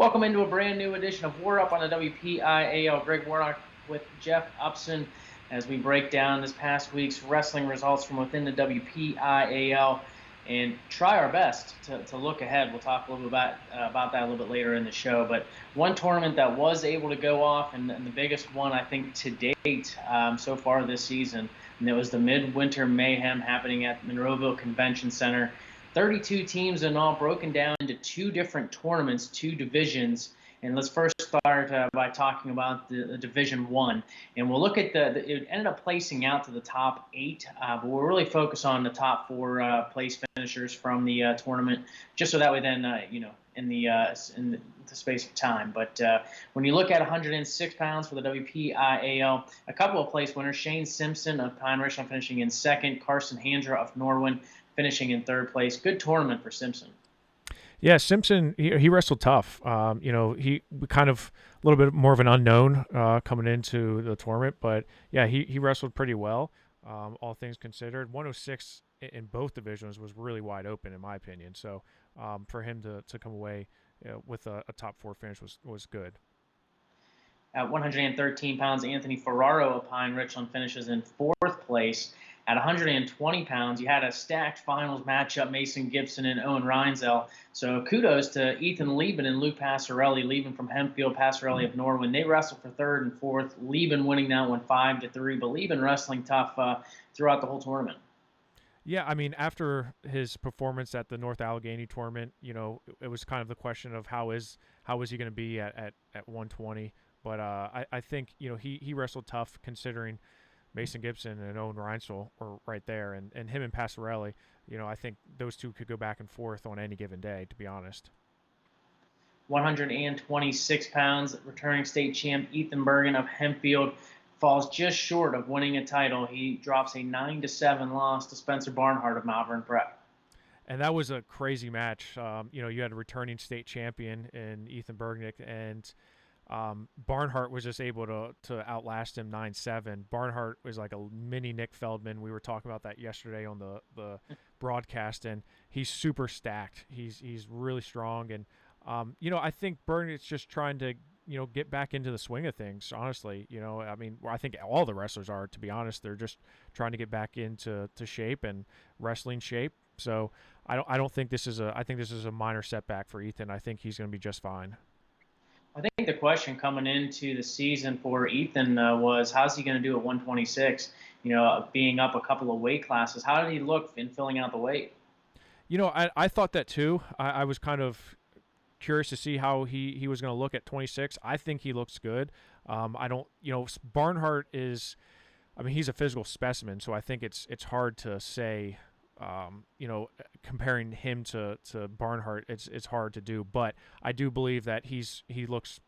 Welcome into a brand new edition of WarUp on the WPIAL. Greg Warnock with Jeff Upson as we break down this past week's wrestling results from within the WPIAL and try our best to look ahead. We'll talk a little bit about that a little bit later in the show. But one tournament that was able to go off, and the biggest one I think to date so far this season, and it was the Midwinter Mayhem happening at Monroeville Convention Center. 32 teams in all, broken down into two different tournaments, two divisions. And let's first start by talking about the Division 1. And we'll look at it ended up placing out to the top 8, but we'll really focus on the top 4 place finishers from the tournament, just so that way then, in the space of time. But when you look at 106 pounds for the WPIAL, a couple of place winners, Shane Simpson of Pine Ridge finishing in second, Carson Handra of Norwin finishing in third place. Good tournament for Simpson. Yeah, Simpson, he wrestled tough. He kind of a little bit more of an unknown coming into the tournament, but yeah, he wrestled pretty well, all things considered. 106 in both divisions was really wide open, in my opinion. So for him to come away with a top 4 finish was good. At 113 pounds, Anthony Ferraro of Pine Richland finishes in fourth place. At 120 pounds, you had a stacked finals matchup, Mason Gibson and Owen Reinzel. So kudos to Ethan Lieben and Luke Passarelli. Lieben from Hemphill, Passarelli of Norwin. They wrestled for third and fourth. Lieben winning that one 5-3, but Lieben wrestling tough throughout the whole tournament. Yeah, I mean, after his performance at the North Allegheny tournament, it was kind of the question of how is he going to be at 120. But I think he wrestled tough considering Mason Gibson and Owen Reinzel were right there, and him and Passarelli, I think those two could go back and forth on any given day, to be honest. 126 pounds, returning state champ Ethan Bergen of Hempfield falls just short of winning a title. He drops a 9-7 loss to Spencer Barnhart of Malvern Prep. And that was a crazy match. You had a returning state champion in Ethan Bergnick, and Barnhart was just able to outlast him 9-7. Barnhart was like a mini Nick Feldman. We were talking about that yesterday on the broadcast, and he's super stacked. He's really strong, and I think Bergnick's just trying to get back into the swing of things. Honestly, I think all the wrestlers are, to be honest. They're just trying to get back into shape and wrestling shape. So I don't think this is I think this is a minor setback for Ethan. I think he's going to be just fine. I think the question coming into the season for Ethan was, how's he going to do at 126? Being up a couple of weight classes. How did he look in filling out the weight? I thought that too. I was kind of curious to see how he was going to look at 26. I think he looks good. I don't, Barnhart is, he's a physical specimen, so I think it's hard to say. Comparing him to Barnhart, it's hard to do, but I do believe that he looks,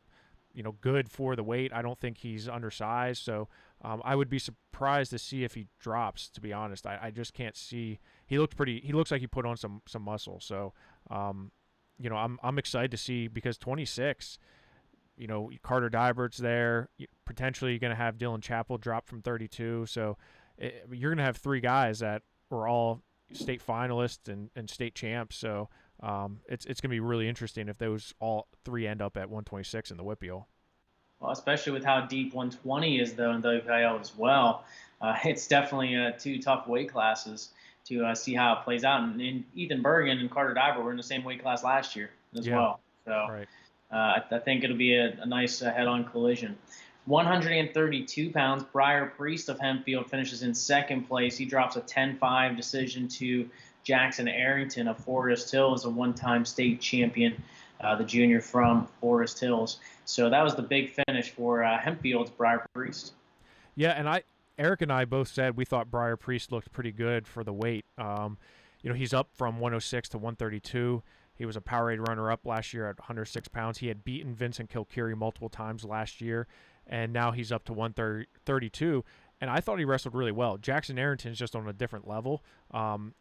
good for the weight. I don't think he's undersized, so I would be surprised to see if he drops. To be honest, I just can't see. He looks like he put on some muscle. So, I'm excited to see, because 26. Carter Dybert's there. Potentially, you're going to have Dylan Chappell drop from 32. So, you're going to have 3 guys that were all state finalists and state champs, so it's going to be really interesting if those all 3 end up at 126 in the WPIAL. Well, especially with how deep 120 is though in WPIAL as well, it's definitely 2 tough weight classes to see how it plays out. And Ethan Bergen and Carter Dybert were in the same weight class last year as well, so right. I think it'll be a nice head-on collision. 132 pounds, Briar Priest of Hempfield finishes in second place. He drops a 10-5 decision to Jackson Arrington of Forest Hills, a one-time state champion, the junior from Forest Hills. So that was the big finish for Hempfield's Briar Priest. Yeah, and Eric and I both said we thought Briar Priest looked pretty good for the weight. He's up from 106 to 132. He was a Powerade runner-up last year at 106 pounds. He had beaten Vincent Kilkeary multiple times last year, and now he's up to 132, and I thought he wrestled really well. Jackson Arrington's just on a different level, and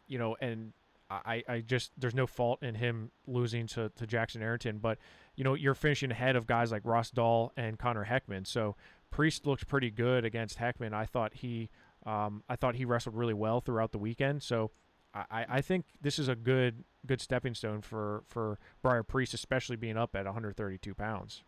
I just, there's no fault in him losing to Jackson Arrington, but, you're finishing ahead of guys like Ross Dahl and Connor Heckman, so Priest looked pretty good against Heckman. I thought he wrestled really well throughout the weekend, so I think this is a good stepping stone for Briar Priest, especially being up at 132 pounds.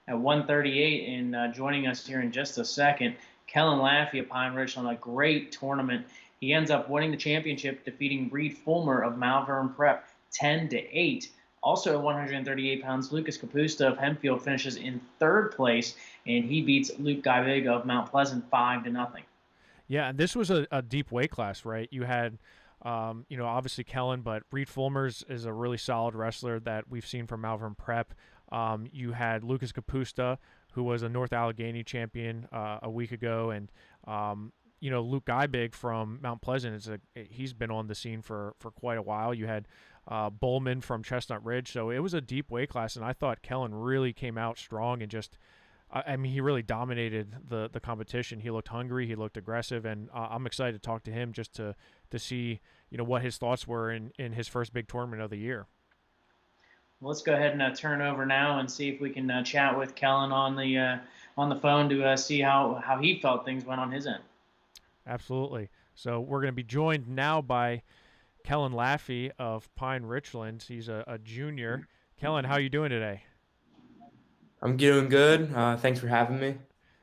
At 138, and joining us here in just a second, Kellen Laffy of Pine Ridge on a great tournament. He ends up winning the championship, defeating Reid Fulmer of Malvern Prep 10-8. Also at 138 pounds, Lucas Capusta of Hemphill finishes in third place, and he beats Luke Geibig of Mount Pleasant 5-0. Yeah, and this was a deep weight class, right? You had, obviously Kelin, but Reid Fulmer's is a really solid wrestler that we've seen from Malvern Prep. You had Lucas Capusta, who was a North Allegheny champion a week ago, and Luke Geibig from Mount Pleasant he's been on the scene for quite a while. You had Bowman from Chestnut Ridge, so it was a deep weight class, and I thought Kelin really came out strong and just. I mean, he really dominated the competition. He looked hungry, he looked aggressive, and I'm excited to talk to him just to see what his thoughts were in his first big tournament of the year. Well, let's go ahead and turn over now and see if we can chat with Kellen on the phone to see how he felt things went on his end. Absolutely. So we're going to be joined now by Kellen Laffy of Pine Richland. He's a junior. Kellen, how are you doing today? I'm doing good. Thanks for having me.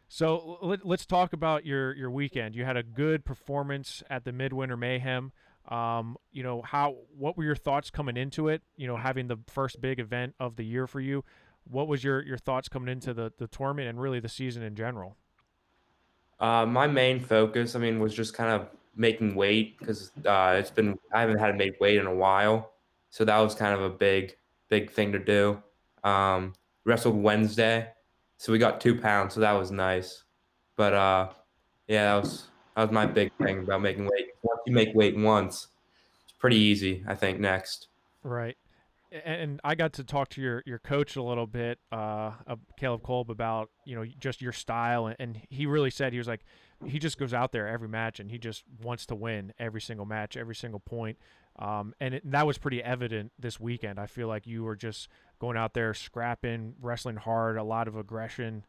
So let's talk about your weekend. You had a good performance at the Midwinter Mayhem. What were your thoughts coming into it? Having the first big event of the year for you. What was your thoughts coming into the tournament and really the season in general? My main focus, was just kind of making weight because I haven't had to make weight in a while, so that was kind of a big thing to do. Wrestled Wednesday, so we got 2 pounds, so that was nice. But yeah, that was my big thing about making weight. Once you make weight once, it's pretty easy, I think. Next. Right. And I got to talk to your coach a little bit, Caleb Kolb, about just your style, and he really said he was like he just goes out there every match and he just wants to win every single match, every single point, that was pretty evident this weekend. I feel like you were just going out there scrapping, wrestling hard, a lot of aggression.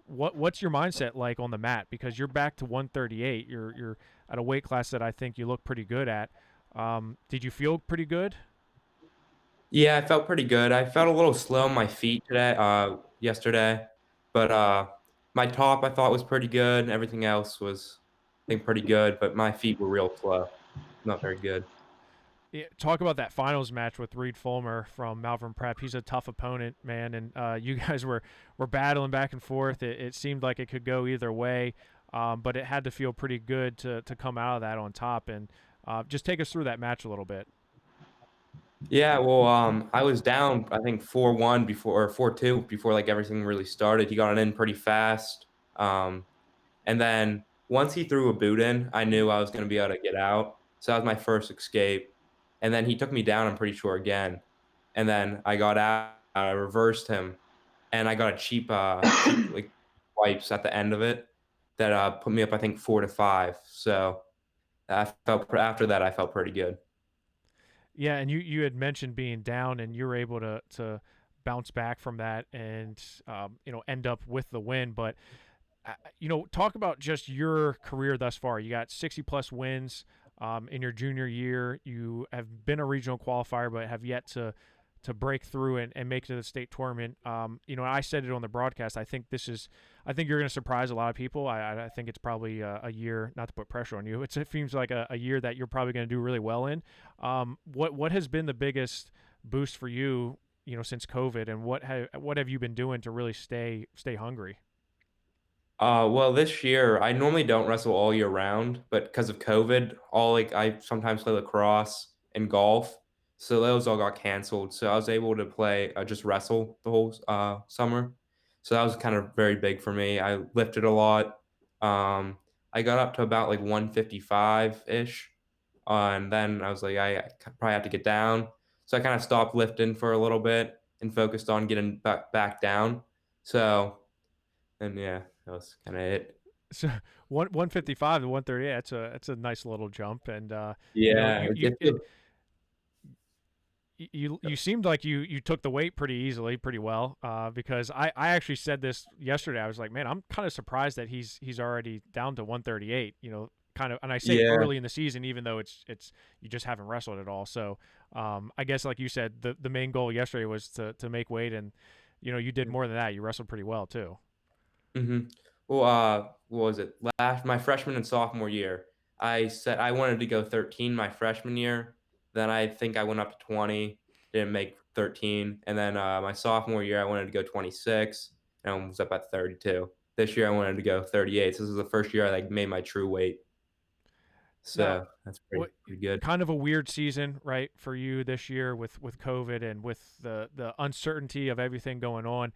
What's your mindset like on the mat? Because you're back to 138. You're at a weight class that I think you look pretty good at. Did you feel pretty good? Yeah, I felt pretty good. I felt a little slow on my feet yesterday, but my top I thought was pretty good. Everything else was, I think, pretty good, but my feet were real slow. Not very good. Yeah, talk about that finals match with Reid Fulmer from Malvern Prep. He's a tough opponent, man, and you guys were battling back and forth. It seemed like it could go either way, but it had to feel pretty good to come out of that on top. And just take us through that match a little bit. Yeah, well, I was down, I think 4-1 before or 4-2 before like everything really started. He got it in pretty fast. And then once he threw a boot in, I knew I was going to be able to get out. So that was my first escape. And then he took me down, I'm pretty sure, again. And then I got out, I reversed him, and I got a cheap like wipes at the end of it that put me up, I think, 4-5. So after that, I felt pretty good. Yeah, and you had mentioned being down, and you were able to bounce back from that and end up with the win. But talk about just your career thus far. You got 60 plus wins in your junior year. You have been a regional qualifier, but have yet to break through and make it to the state tournament. I said it on the broadcast. I think you're going to surprise a lot of people. I think it's probably a year, not to put pressure on you. It seems like a year that you're probably going to do really well in. What has been the biggest boost for you, since COVID, and what have you been doing to really stay hungry? Well, this year I normally don't wrestle all year round, but because of COVID, I sometimes play lacrosse and golf, so those all got canceled. So I was able to play just wrestle the whole summer. So that was kind of very big for me. I lifted a lot. Um, I got up to about like 155 ish, and then I was like, I probably have to get down. So I kind of stopped lifting for a little bit and focused on getting back down. So, and yeah, that was kind of it. So 155 to 138. That's a nice little jump, and Yeah, you seemed like you took the weight pretty easily, pretty well. Because I actually said this yesterday. I was like, man, I'm kind of surprised that he's already down to 138. kind of, and I say Yeah. early in the season, even though it's you just haven't wrestled at all. So I guess like you said, the main goal yesterday was to make weight, and you did more than that. You wrestled pretty well too. Mm-hmm. Well, what was it? Last my freshman and sophomore year, I said I wanted to go 13 my freshman year. Then I think I went up to 20, didn't make 13, and then my sophomore year I wanted to go 26, and I was up at 32. This year I wanted to go 38. So this is the first year I like made my true weight. Now, So that's what pretty good. kind of a weird season, right, for you this year with COVID and with the uncertainty of everything going on.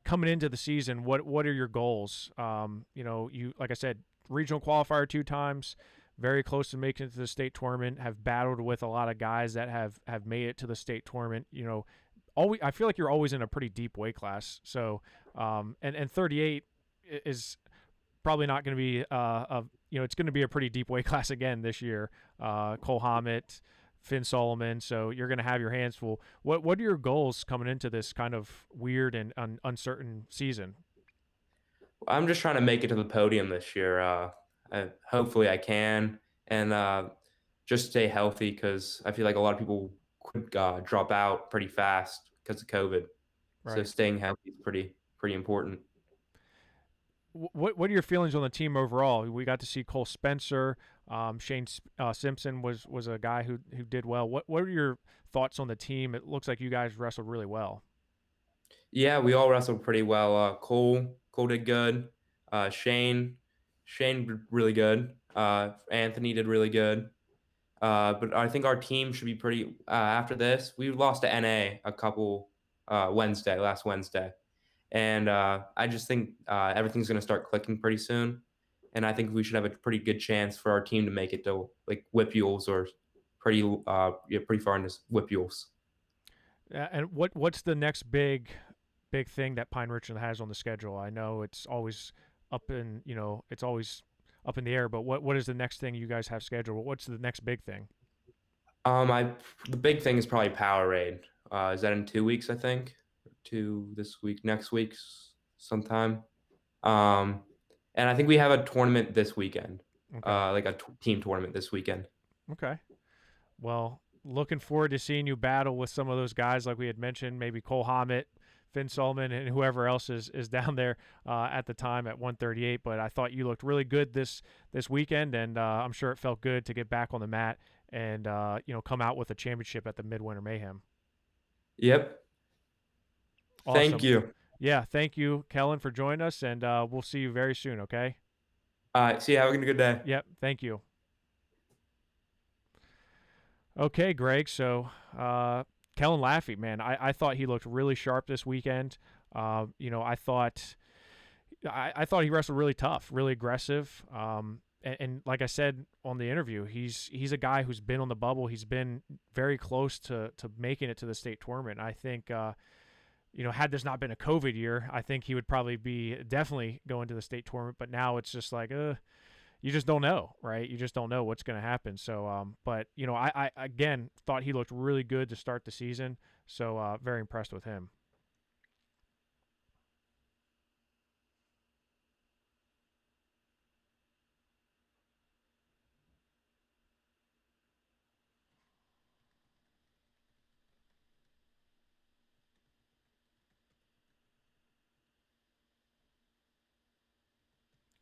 Coming into the season, what are your goals? You like I said, regional qualifier 2 times, very close to making it to the state tournament. Have battled with a lot of guys that have made it to the state tournament. Always I feel like you're always in a pretty deep weight class. So, and 38 is probably not going to be it's going to be a pretty deep weight class again this year. Cole Hammett, Finn Solomon, so you're going to have your hands full. What are your goals coming into this kind of weird and uncertain season? I'm just trying to make it to the podium this year. Hopefully I can, and just stay healthy because I feel like a lot of people could drop out pretty fast because of COVID. So Right. staying healthy is pretty important. What are your feelings on the team overall? We got to see Cole Spencer, Shane Simpson was a guy who did well. What are your thoughts on the team? It looks like you guys wrestled really well. Yeah, we all wrestled pretty well. Cole did good. Shane did really good. Anthony did really good. But I think our team should be pretty. After this, we lost to NA a couple last Wednesday, and I just think everything's going to start clicking pretty soon, and I think we should have a pretty good chance for our team to make it to like WPIALs or pretty far into WPIALs. And what's the next big thing that Pine Richland has on the schedule? I know it's always it's always up in the air, but what is the next thing you guys have scheduled? What's the next big thing? I The big thing is probably Powerade. Is that in 2 weeks? I think this week, next week, sometime. Um, and I think we have a tournament this weekend, Okay. like a team tournament this weekend. Okay. Well, looking forward to seeing you battle with some of those guys like we had mentioned, maybe Cole Hammett, Finn Solomon, and whoever else is down there at the time at 138. But I thought you looked really good this weekend, and I'm sure it felt good to get back on the mat and come out with a championship at the Midwinter Mayhem. Yep. Thank Awesome. you. Yeah, thank you, Kellen, for joining us, and we'll see you very soon. Okay. All right. See you. Have a good day. Yep. Thank you. Okay, Greg. So, Kellen Laffy, man, I thought he looked really sharp this weekend. I thought he wrestled really tough, really aggressive. And like I said on the interview, he's a guy who's been on the bubble. He's been very close to making it to the state tournament. I think, had this not been a COVID year, I think he would probably be definitely going to the state tournament. But now it's just like, you just don't know, right? You just don't know what's going to happen. So, but I again thought he looked really good to start the season. So, very impressed with him.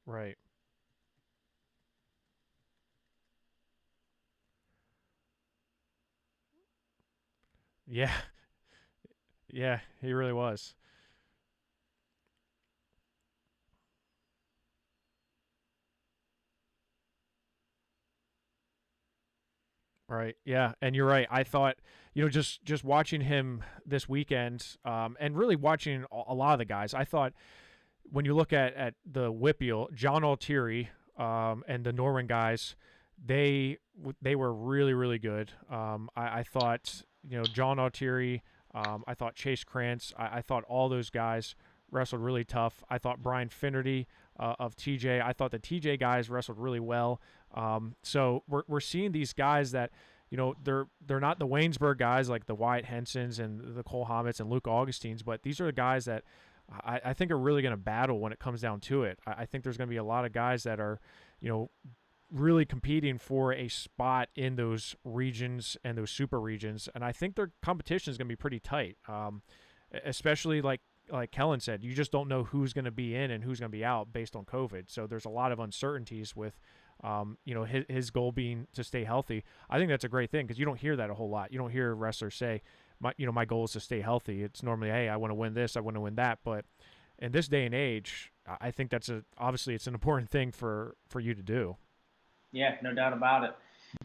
Right. Yeah. Yeah, he really was. Right. Yeah, and you're right. I thought, just watching him this weekend, and really watching a lot of the guys. I thought when you look at the WPIAL, John Altieri, and the Norman guys, they were really really good. I thought John Altieri, I thought Chase Krantz, I thought all those guys wrestled really tough. I thought Brian Finnerty of TJ, I thought the TJ guys wrestled really well. So we're seeing these guys that they're not the Waynesburg guys like the Wyatt Hensons and the Cole Hammets and Luke Augustines, but these are the guys that I think are really going to battle when it comes down to it. I think there's going to be a lot of guys that are really competing for a spot in those regions and those super regions. And I think their competition is going to be pretty tight, especially like Kellen said, you just don't know who's going to be in and who's going to be out based on COVID. So there's a lot of uncertainties with, his goal being to stay healthy. I think that's a great thing because you don't hear that a whole lot. You don't hear wrestlers say, my goal is to stay healthy. It's normally, hey, I want to win this, I want to win that. But in this day and age, I think that's obviously it's an important thing for you to do. Yeah, no doubt about it.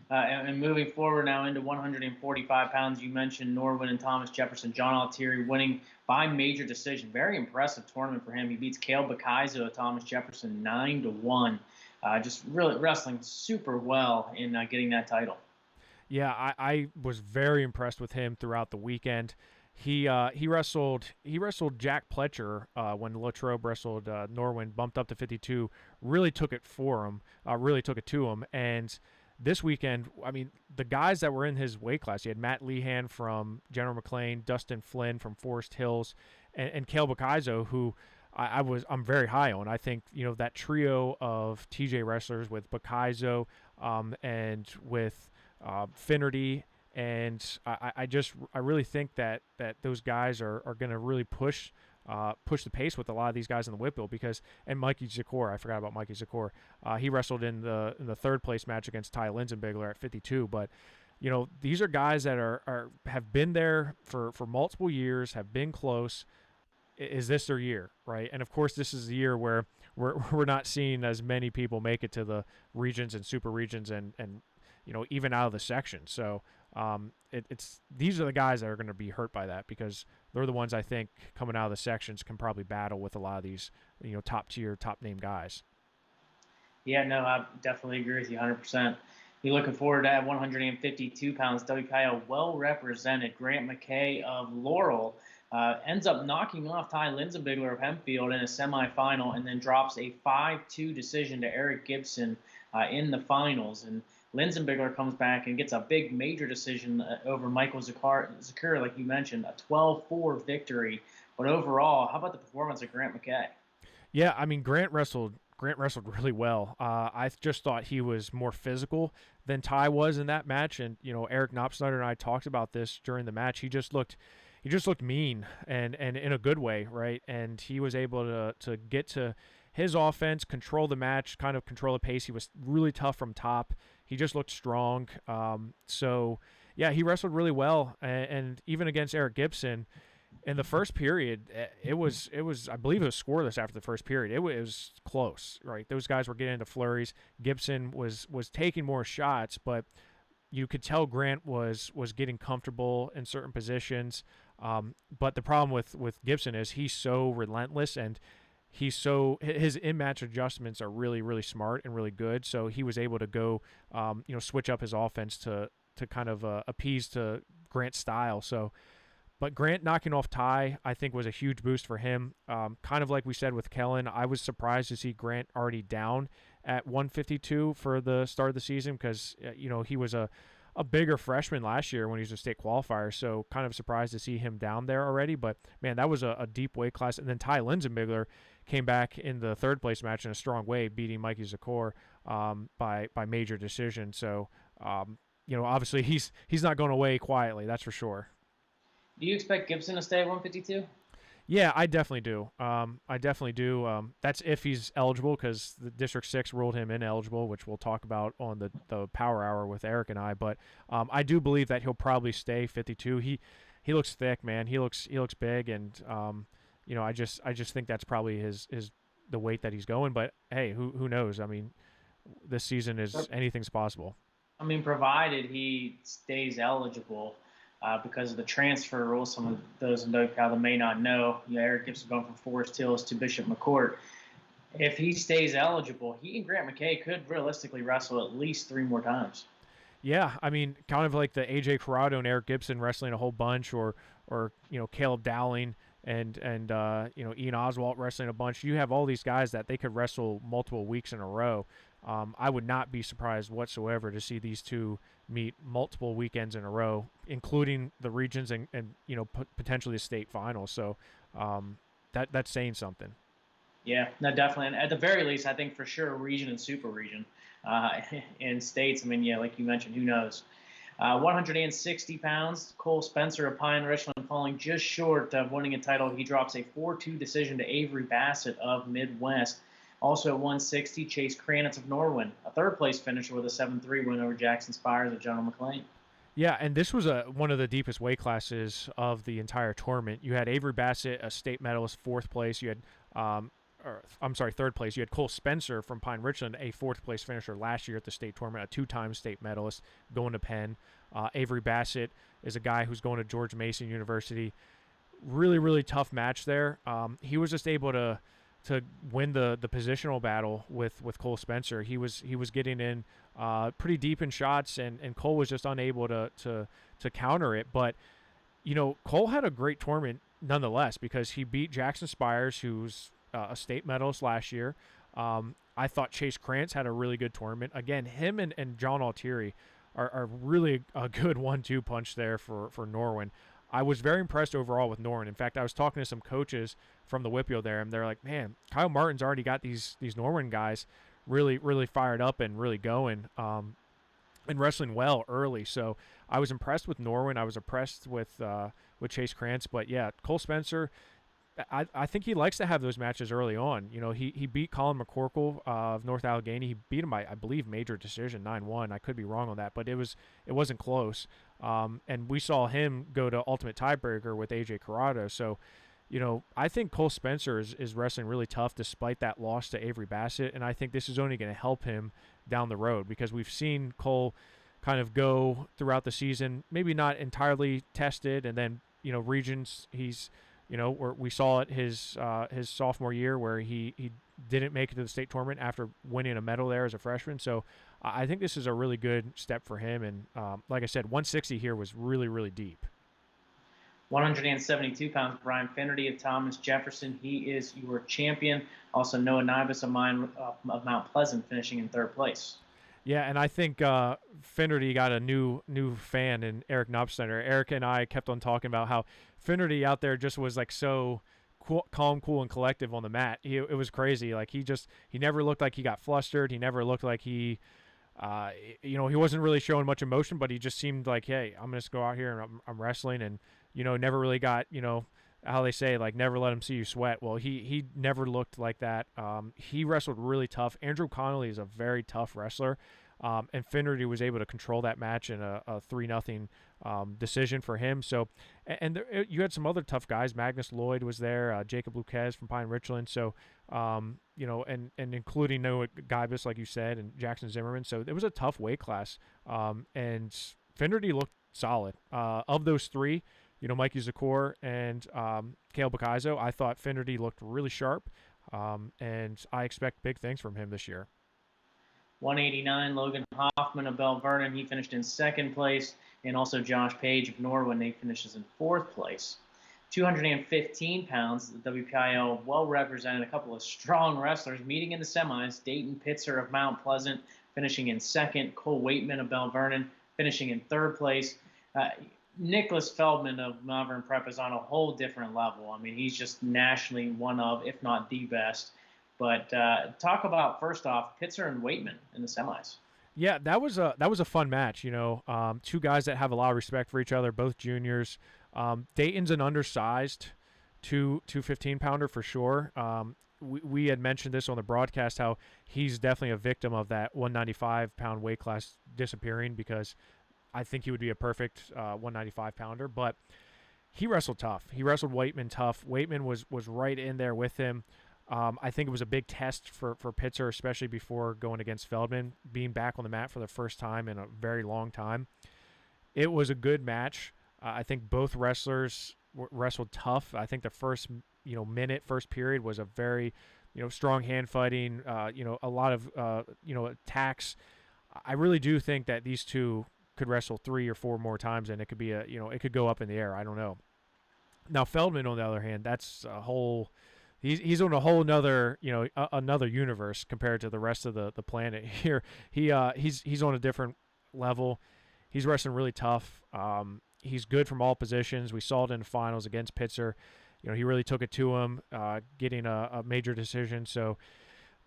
And moving forward now into 145 pounds, you mentioned Norwin and Thomas Jefferson. John Altieri winning by major decision. Very impressive tournament for him. He beats Kale Bakaizo of Thomas Jefferson 9-1. Just really wrestling super well in getting that title. Yeah, I was very impressed with him throughout the weekend. He wrestled Jack Pletcher when Latrobe wrestled Norwin, bumped up to 52. Really took it for him. Really took it to him. And this weekend, I mean, the guys that were in his weight class, he had Matt Lehan from General McLean, Dustin Flynn from Forest Hills, and Kale Bakaizo, who I'm very high on. I think that trio of TJ wrestlers with Bakaizo and with Finnerty. And I really think that those guys are going to really push the pace with a lot of these guys in the Whitbill and Mikey Zakor. I forgot about Mikey Zakor. He wrestled in the third place match against Ty Linsenbigler at 52. But these are guys that have been there for multiple years, have been close. Is this their year, right? And of course, this is the year where we're not seeing as many people make it to the regions and super regions and even out of the section. So these are the guys that are going to be hurt by that because they're the ones I think coming out of the sections can probably battle with a lot of these top tier, top name guys. Yeah, no, I definitely agree with you 100%. You're looking forward to 152 pounds. WPIAL well represented. Grant Mckay of Laurel ends up knocking off Ty Linsenbigler of Hemphill in a semifinal and then drops a 5-2 decision to Eric Gibson in the finals. And Linsenbigler comes back and gets a big major decision over Michael Zakir, like you mentioned, a 12-4 victory. But overall, how about the performance of Grant Mckay? Yeah, I mean, Grant wrestled really well. I just thought he was more physical than Ty was in that match. And, Eric Knopsnyder and I talked about this during the match. He just looked mean and in a good way, right? And he was able to get to his offense, control the match, kind of control the pace. He was really tough from top. He just looked strong. So, yeah, he wrestled really well. And even against Eric Gibson, in the first period, it was I believe it was scoreless after the first period. It was close, right? Those guys were getting into flurries. Gibson was taking more shots, but you could tell Grant was getting comfortable in certain positions. But the problem with Gibson is he's so relentless and his in-match adjustments are really, really smart and really good. So he was able to go, switch up his offense to kind of appease to Grant's style. So, but Grant knocking off Ty, I think, was a huge boost for him. Kind of like we said with Kelin, I was surprised to see Grant already down at 152 for the start of the season because, he was a bigger freshman last year when he was a state qualifier. So kind of surprised to see him down there already. But, man, that was a deep weight class. And then Ty Linsenbigler came back in the third place match in a strong way, beating Mikey Zakor by major decision. So, obviously he's not going away quietly, that's for sure. Do you expect Gibson to stay at 152? Yeah, I definitely do. That's if he's eligible because the District 6 ruled him ineligible, which we'll talk about on the Power Hour with Eric and I. But I do believe that he'll probably stay 52. He looks thick, man. He looks big, and I just think that's probably the weight that he's going. But hey, who knows? I mean, this season is anything's possible. I mean, provided he stays eligible. Because of the transfer rules, some of those in WPIAL may not know. Eric Gibson going from Forest Hills to Bishop McCourt. If he stays eligible, he and Grant Mckay could realistically wrestle at least 3 more times. Yeah, I mean, kind of like the AJ Corrado and Eric Gibson wrestling a whole bunch, or Caleb Dowling and Ian Oswalt wrestling a bunch. You have all these guys that they could wrestle multiple weeks in a row. I would not be surprised whatsoever to see these two meet multiple weekends in a row, including the regions and potentially the state finals. So that's saying something. Yeah, no, definitely. And at the very least, I think for sure region and super region in states. I mean, yeah, like you mentioned, who knows? 160 pounds, Cole Spencer of Pine Richland falling just short of winning a title. He drops a 4-2 decision to Avery Bassett of Midwest. Also at 160, Chase Kranitz of Norwin, a third-place finisher with a 7-3 win over Jackson Spires of General McLean. Yeah, and this was one of the deepest weight classes of the entire tournament. You had Avery Bassett, a state medalist, fourth place. You had, third place. You had Cole Spencer from Pine Richland, a fourth place finisher last year at the state tournament, a two-time state medalist, going to Penn. Avery Bassett is a guy who's going to George Mason University. Really, really tough match there. He was just able to win the positional battle with Cole Spencer. He was getting in pretty deep in shots, and Cole was just unable to counter it. But Cole had a great tournament nonetheless because he beat Jackson Spires, who's a state medalist last year. I thought Chase Krantz had a really good tournament. Again, him and John Altieri are really a good 1-2 punch there for Norwin. I was very impressed overall with Norwin. In fact, I was talking to some coaches from the WPIAL there, and they're like, man, Kyle Martin's already got these Norwin guys really, really fired up and really going and wrestling well early. So I was impressed with Norwin. I was impressed with Chase Krantz. But, yeah, Cole Spencer, I think he likes to have those matches early on. He beat Colin McCorkle of North Allegheny. He beat him by, I believe, major decision, 9-1. I could be wrong on that, but it wasn't close. And we saw him go to ultimate tiebreaker with AJ Corrado. So, I think Cole Spencer is wrestling really tough despite that loss to Avery Bassett, and I think this is only going to help him down the road because we've seen Cole kind of go throughout the season, maybe not entirely tested, and then, regions he's – we saw it his sophomore year where he didn't make it to the state tournament after winning a medal there as a freshman. So I think this is a really good step for him. And like I said, 160 here was really, really deep. 172 pounds, Brian Finnerty of Thomas Jefferson. He is your champion. Also Noah Nibus of Mount Pleasant finishing in third place. Yeah, and I think Finnerty got a new fan in Eric Knopsteiner. Eric and I kept on talking about how Finnerty out there just was like so calm, cool, and collective on the mat. It was crazy. Like he never looked like he got flustered. He never looked like he wasn't really showing much emotion, but he just seemed like, hey, I'm gonna just go out here and I'm wrestling, and never really got how they say, like, never let him see you sweat. Well, he never looked like that. He wrestled really tough. Andrew Connolly is a very tough wrestler, and Finnerty was able to control that match in a 3-0 decision for him. So, and you had some other tough guys. Magnus Lloyd was there, Jacob Luquez from Pine Richland. So, and including Noah Guybus, like you said, and Jackson Zimmerman. So it was a tough weight class, and Finnerty looked solid. Of those three, Mikey Zakor and Cale Bacaizo, I thought Finnerty looked really sharp, and I expect big things from him this year. 189, Logan Hoffman of Bell Vernon. He finished in second place, and also Josh Page of Norwin. He finishes in fourth place. 215 pounds, the WPIAL well represented. A couple of strong wrestlers meeting in the semis. Dayton Pitzer of Mount Pleasant finishing in second. Cole Waitman of Bell Vernon finishing in third place. Nicholas Feldman of Malvern Prep is on a whole different level. I mean, he's just nationally one of, if not the best. But talk about, first off, Pitzer and Waitman in the semis. Yeah, that was a fun match. Two guys that have a lot of respect for each other, both juniors. Dayton's an undersized 215-pounder for sure. We had mentioned this on the broadcast, how he's definitely a victim of that 195-pound weight class disappearing, because I think he would be a perfect 195-pounder. But he wrestled tough. He wrestled Waitman tough. Waitman was right in there with him. I think it was a big test for Pitzer, especially before going against Feldman, being back on the mat for the first time in a very long time. It was a good match. I think both wrestlers wrestled tough. I think the first first period was a very strong hand fighting. A lot of attacks. I really do think that these two could wrestle 3 or 4 more times, and it could be it could go up in the air. I don't know. Now Feldman, on the other hand, that's a whole. He's on a whole another another universe compared to the rest of the planet here. He's on a different level. He's wrestling really tough. He's good from all positions. We saw it in the finals against Pitzer. he really took it to him, getting a major decision. So,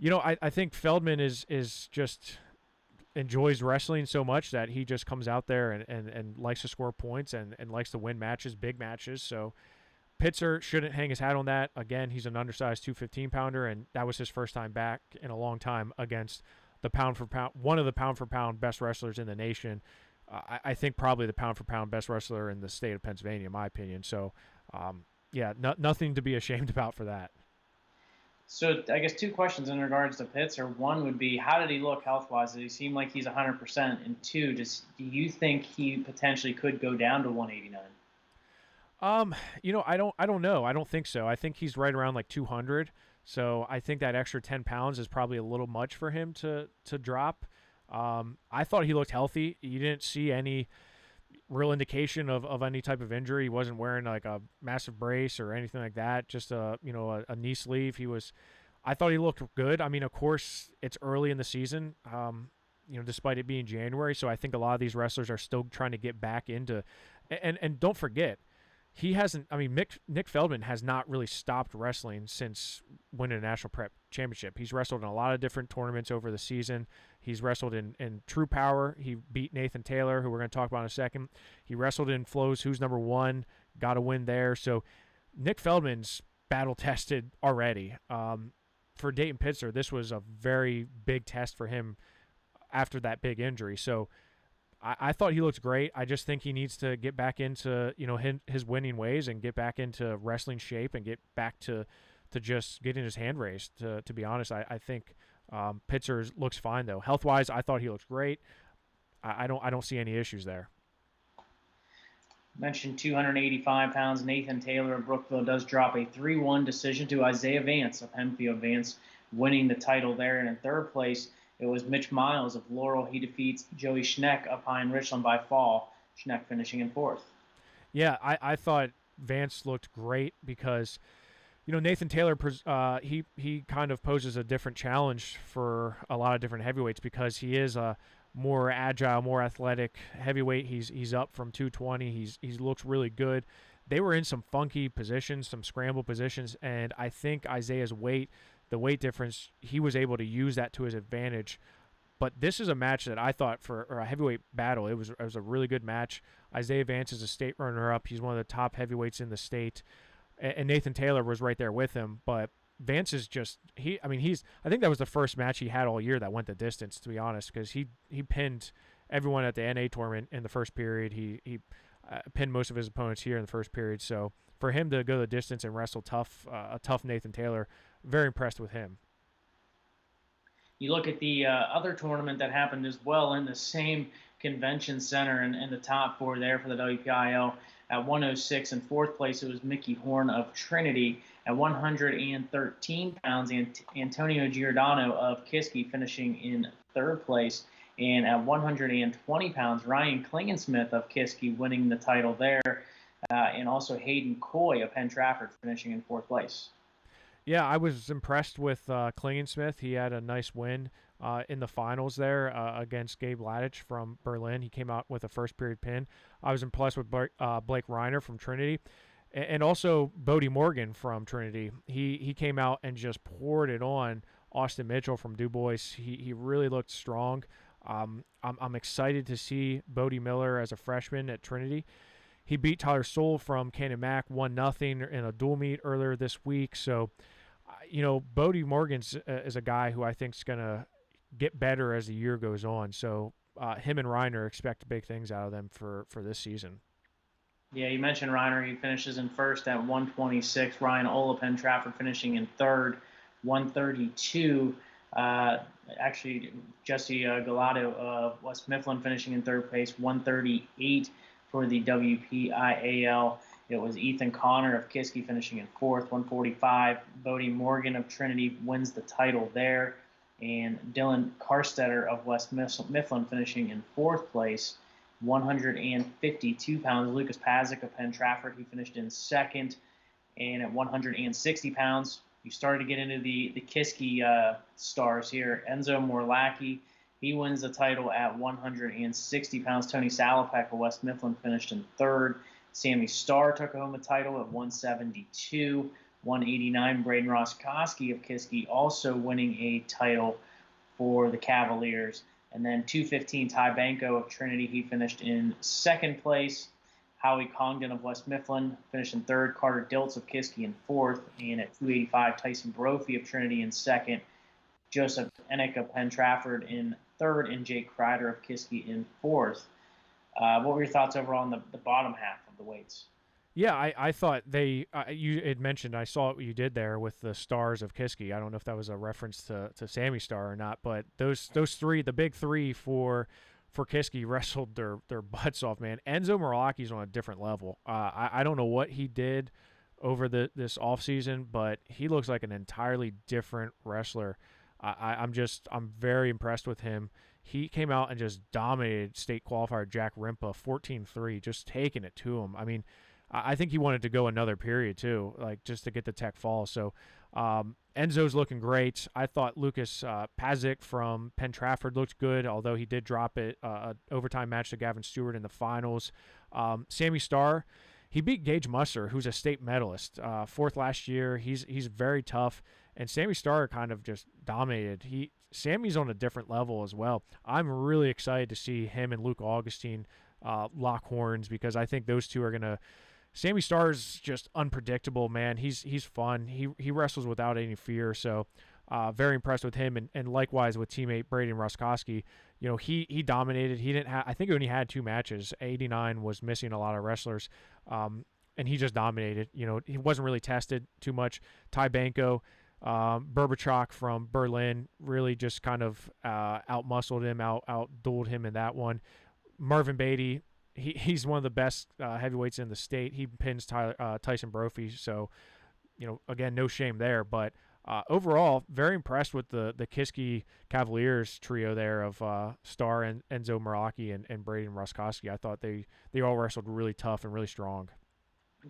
I think Feldman is just enjoys wrestling so much that he just comes out there and likes to score points and likes to win matches, big matches. So Pitzer shouldn't hang his hat on that. Again, he's an undersized 215-pounder, and that was his first time back in a long time against the pound-for-pound, one of the pound-for-pound best wrestlers in the nation. I think probably the pound-for-pound best wrestler in the state of Pennsylvania, in my opinion. So, nothing to be ashamed about for that. So I guess two questions in regards to Pitzer. One would be, how did he look health-wise? Did he seem like he's 100%? And two, do you think he potentially could go down to 189? I don't know. I don't think so. I think he's right around like 200. So I think that extra 10 pounds is probably a little much for him to drop. I thought he looked healthy. You didn't see any real indication of any type of injury. He wasn't wearing like a massive brace or anything like that. Just a knee sleeve. I thought he looked good. I mean, of course, it's early in the season. Despite it being January, so I think a lot of these wrestlers are still trying to get back into. And don't forget, he hasn't. I mean, Nick Feldman has not really stopped wrestling since winning a national prep championship. He's wrestled in a lot of different tournaments over the season. He's wrestled in True Power. He beat Nathan Taylor, who we're going to talk about in a second. He wrestled in Flo's Who's Number One, got a win there. So Nick Feldman's battle tested already. For Dayton Pitzer, this was a very big test for him after that big injury. So I thought he looked great. I just think he needs to get back into his winning ways and get back into wrestling shape and get back to just getting his hand raised. To be honest, I think Pitzer looks fine though. Health wise, I thought he looks great. I don't see any issues there. Mentioned 285 pounds. Nathan Taylor of Brookville does drop a 3-1 decision to Isaiah Vance of Hemphill. Vance winning the title there, and in third place, it was Mitch Miles of Laurel. He defeats Joey Schneck of Pine Richland by fall. Schneck finishing in fourth. Yeah, I thought Vance looked great because, Nathan Taylor, he kind of poses a different challenge for a lot of different heavyweights because he is a more agile, more athletic heavyweight. He's up from 220. He looks really good. They were in some funky positions, some scramble positions, and I think Isaiah's weight, the weight difference, he was able to use that to his advantage. But this is a match that I thought for a heavyweight battle, it was a really good match. Isaiah Vance is a state runner-up. He's one of the top heavyweights in the state. And Nathan Taylor was right there with him. But Vance is just, I think that was the first match he had all year that went the distance, to be honest, because he pinned everyone at the NA tournament in the first period. He pinned most of his opponents here in the first period. So for him to go the distance and wrestle a tough Nathan Taylor, very impressed with him. You look at the other tournament that happened as well in the same convention center and the top four there for the WPIAL. At 106 in fourth place, it was Mickey Horn of Trinity. At 113 pounds, Antonio Giordano of Kiski finishing in third place. And at 120 pounds, Ryan Klingensmith of Kiski winning the title there. And also Hayden Coy of Penn Trafford finishing in fourth place. Yeah, I was impressed with Klingensmith. He had a nice win in the finals there against Gabe Ladich from Berlin. He came out with a first-period pin. I was impressed with Blake Reiner from Trinity. And also Bodie Morgan from Trinity. He came out and just poured it on Austin Mitchell from Du Bois. He really looked strong. I'm excited to see Bodie Miller as a freshman at Trinity. He beat Tyler Soule from Cannon Mac 1-0 in a dual meet earlier this week. So, Bodie Morgan is a guy who I think is going to get better as the year goes on. So him and Reiner expect big things out of them for this season. Yeah, you mentioned Reiner. He finishes in first at 126. Ryan Olapen Trafford finishing in third, 132. Actually, Jesse Galado of West Mifflin finishing in third place, 138 for the WPIAL. It was Ethan Connor of Kiski finishing in fourth, 145. Bodie Morgan of Trinity wins the title there. And Dylan Karstetter of West Mifflin finishing in fourth place, 152 pounds. Lucas Pazik of Penn Trafford, he finished in second. And at 160 pounds, you started to get into the Kiski stars here. Enzo Morlacki, he wins the title at 160 pounds. Tony Salopek of West Mifflin finished in third. Sammy Starr took home a title at 172. 189, Braden Roskoski of Kiski also winning a title for the Cavaliers. And then 215, Ty Banco of Trinity, he finished in second place. Howie Congdon of West Mifflin finished in third. Carter Diltz of Kiski in fourth. And at 285, Tyson Brophy of Trinity in second. Joseph Enick of Penn Trafford in third. And Jake Kreider of Kiski in fourth. What were your thoughts overall on the bottom half of the weights? Yeah, I thought you had mentioned, I saw what you did there with the stars of Kiski. I don't know if that was a reference to Sammy Starr or not, but those three, the big three for Kiski, wrestled their butts off, man. Enzo Murlaki's on a different level. I don't know what he did over this offseason, but he looks like an entirely different wrestler. I'm very impressed with him. He came out and just dominated state qualifier Jack Rimpa 14-3, just taking it to him. I mean, I think he wanted to go another period too, like just to get the tech fall. So Enzo's looking great. I thought Lucas Pazik from Penn Trafford looked good, although he did drop it an overtime match to Gavin Stewart in the finals. Sammy Starr, he beat Gage Musser, who's a state medalist, fourth last year. He's very tough, and Sammy Starr kind of just dominated. Sammy's on a different level as well. I'm really excited to see him and Luke Augustine lock horns, because I think those two are going to – Sammy Starr's just unpredictable, man. He's fun. He wrestles without any fear, so very impressed with him. And likewise with teammate Braden Roskoski, he dominated. He didn't have – I think he only had 2 matches. 89 was missing a lot of wrestlers, and he just dominated. He wasn't really tested too much. Ty Banco, Berbachok from Berlin really just kind of out-muscled him, out-dueled him in that one. Marvin Beatty, he's one of the best heavyweights in the state. He pins Tyson Brophy, so again, no shame there. But overall, very impressed with the Kiski Cavaliers trio there of Starr and Enzo Murlaki and Braden Roskoski. I thought they all wrestled really tough and really strong.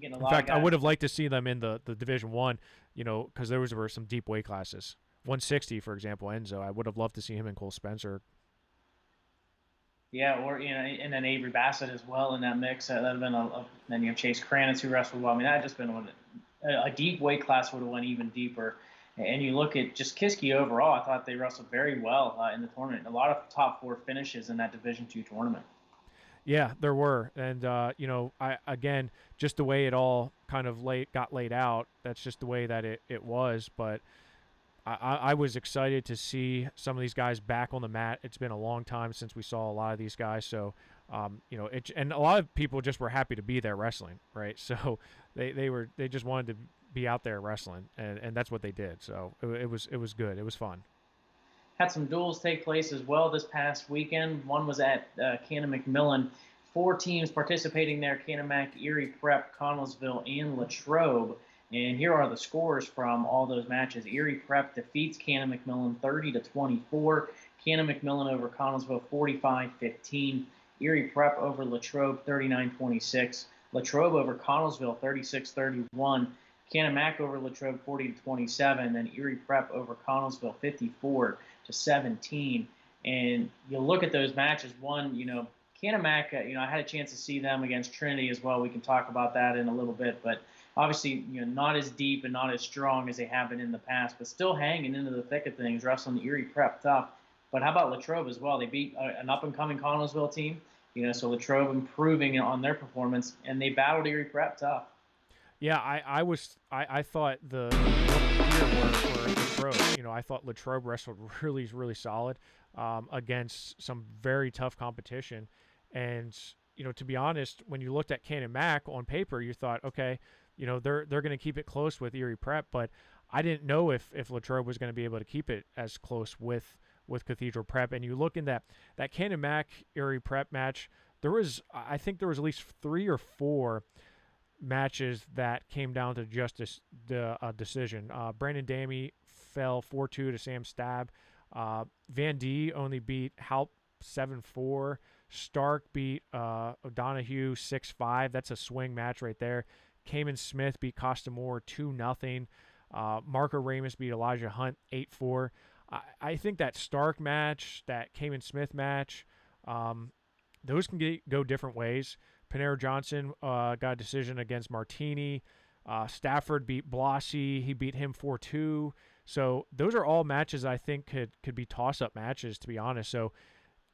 In fact, I would have liked to see them in the Division I, because there were some deep weight classes. 160, for example, Enzo. I would have loved to see him and Cole Spencer. Yeah, or and then Avery Bassett as well in that mix. That would have been then you have Chase Kranitz, who wrestled well. I mean, that just been a deep weight class would have went even deeper. And you look at just Kiski overall, I thought they wrestled very well in the tournament. A lot of top 4 finishes in that Division II tournament. Yeah, there were, and again, just the way it all kind of got laid out. That's just the way that it was, but. I was excited to see some of these guys back on the mat. It's been a long time since we saw a lot of these guys, so and a lot of people just were happy to be there wrestling, right? So they just wanted to be out there wrestling, and that's what they did. So it was good. It was fun. Had some duels take place as well this past weekend. One was at Cannon McMillan. 4 teams participating there: Canon-Mac, Erie Prep, Connellsville, and Latrobe. And here are the scores from all those matches. Erie Prep defeats Cannon McMillan 30-24. Cannon McMillan over Connellsville 45-15. Erie Prep over Latrobe 39-26. Latrobe over Connellsville 36-31. Cannon Mac over Latrobe 40-27. And Erie Prep over Connellsville 54-17. And you look at those matches. One, Cannon Mac, I had a chance to see them against Trinity as well. We can talk about that in a little bit, but obviously, not as deep and not as strong as they have been in the past, but still hanging into the thick of things, wrestling the Erie Prep tough. But how about Latrobe as well? They beat an up-and-coming Connellsville team, so Latrobe improving on their performance, and they battled Erie Prep tough. Yeah, I thought the here were Latrobe. I thought Latrobe wrestled really, really solid against some very tough competition, and to be honest, when you looked at Cannon Mac on paper, you thought, okay, they're going to keep it close with Erie Prep, but I didn't know if Latrobe was going to be able to keep it as close with Cathedral Prep. And you look in that Cannon Mac Erie Prep match, I think there was at least 3 or 4 matches that came down to just the decision. Brandon Damey fell 4-2 to Sam Stab. Van D only beat Halp 7-4. Stark beat O'Donohue 6-5. That's a swing match right there. Cayman Smith beat Costa Moore 2-0. Marco Ramos beat Elijah Hunt 8-4. I think that Stark match, that Cayman Smith match, those can go different ways. Panera Johnson got a decision against Martini. Stafford beat Blassie. He beat him 4-2. So those are all matches I think could be toss-up matches, to be honest. So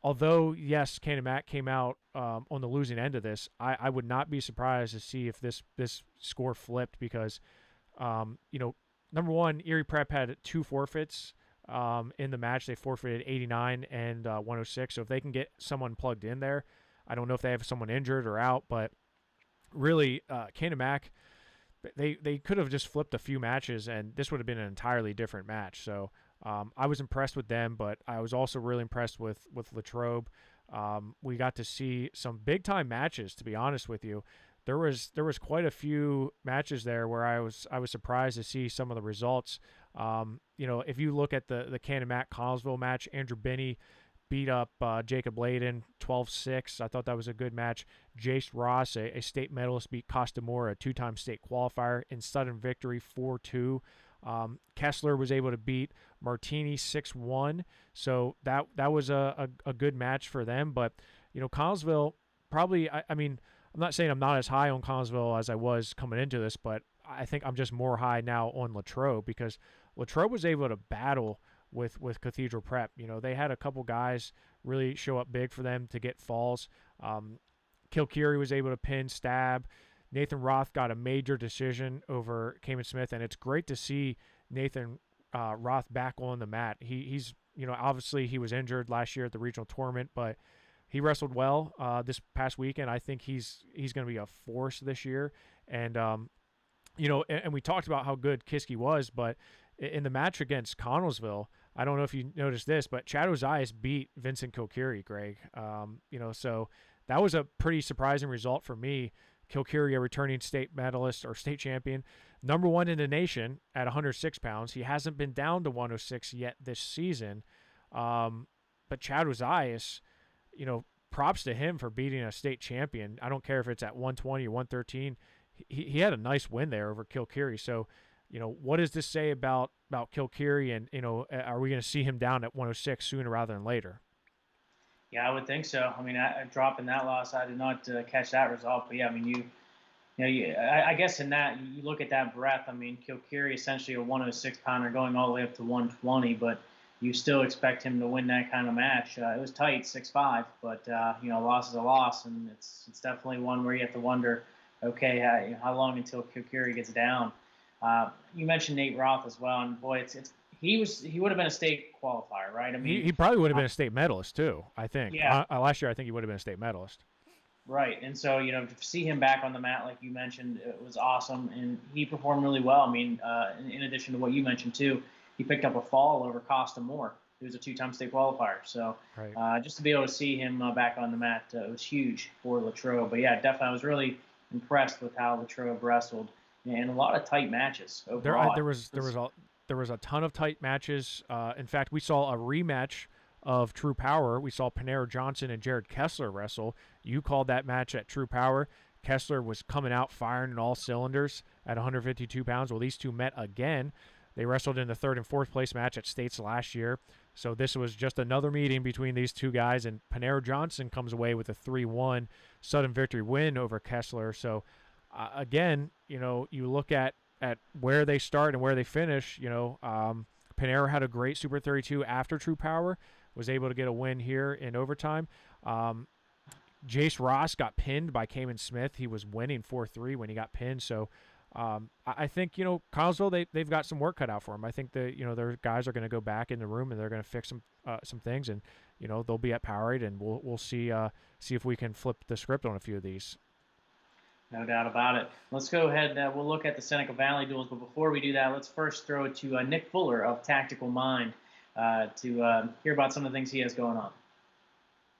although, yes, Ken and Matt came out on the losing end of this, I would not be surprised to see if this score flipped because, number one, Erie Prep had 2 forfeits in the match. They forfeited 89 and 106. So if they can get someone plugged in there, I don't know if they have someone injured or out, but really, Ken and Mac, they could have just flipped a few matches, and this would have been an entirely different match. So I was impressed with them, but I was also really impressed with Latrobe. We got to see some big-time matches, to be honest with you. There was quite a few matches there where I was surprised to see some of the results. If you look at the Ken and Mac Connellsville match, Andrew Binney beat up Jacob Layden 12-6. I thought that was a good match. Jace Ross, a state medalist, beat Costamore, a 2-time state qualifier, in sudden victory 4-2. Kessler was able to beat Martini 6-1. So that was a good match for them. But, Connellsville probably, I mean, I'm not saying I'm not as high on Connellsville as I was coming into this, but I think I'm just more high now on Latrobe because Latrobe was able to battle with Cathedral Prep. They had a couple guys really show up big for them to get falls. Kilkeary was able to pin Stab. Nathan Roth got a major decision over Kamen Smith, and it's great to see Nathan Roth back on the mat. He's obviously he was injured last year at the regional tournament, but he wrestled well this past weekend. I think he's going to be a force this year. And, and we talked about how good Kiski was, but in the match against Connellsville, I don't know if you noticed this, but Chad Ozias beat Vincent Kilkeary, Greg. So that was a pretty surprising result for me. Kilkeary, a returning state medalist or state champion, number 1 in the nation at 106 pounds. He hasn't been down to 106 yet this season. But Chad Ozias, props to him for beating a state champion. I don't care if it's at 120 or 113. He had a nice win there over Kilkeary. So, what does this say about Kilkeary? And, are we going to see him down at 106 sooner rather than later? Yeah, I would think so. I mean, dropping that loss, I did not catch that result. But yeah, I mean, I guess in that you look at that breadth. I mean, Kilkeary essentially a 106 pounder going all the way up to 120, but you still expect him to win that kind of match. It was tight, 6-5, but loss is a loss, and it's definitely one where you have to wonder, okay, how long until Kilkeary gets down? You mentioned Nate Roth as well, and boy, he would have been a state qualifier, right? I mean, he probably would have been a state medalist too. I think. Yeah. Last year, I think he would have been a state medalist. Right, and so to see him back on the mat, like you mentioned, it was awesome, and he performed really well. I mean, in addition to what you mentioned too, he picked up a fall over Costa Moore, who's a 2-time state qualifier. So right. Just to be able to see him back on the mat was huge for Latrobe. But yeah, definitely, I was really impressed with how Latrobe wrestled, and a lot of tight matches overall. There was a ton of tight matches. In fact, we saw a rematch of True Power. We saw Panera Johnson and Jared Kessler wrestle. You called that match at True Power. Kessler was coming out firing in all cylinders at 152 pounds. Well, these two met again. They wrestled in the 3rd and 4th place match at States last year. So this was just another meeting between these two guys, and Panera Johnson comes away with a 3-1 sudden victory win over Kessler. So again, you look at where they start and where they finish. Panera had a great Super 32 after True Power, was able to get a win here in overtime. Jace Ross got pinned by Kamen Smith. He was winning 4-3 when he got pinned. So I think, Connellsville, they've got some work cut out for them. I think that, their guys are going to go back in the room and they're going to fix some things, and, they'll be at Powerade, and we'll see if we can flip the script on a few of these. No doubt about it. Let's go ahead. We'll look at the Seneca Valley duels, but before we do that, let's first throw it to Nick Fuller of Tactical Mind to hear about some of the things he has going on.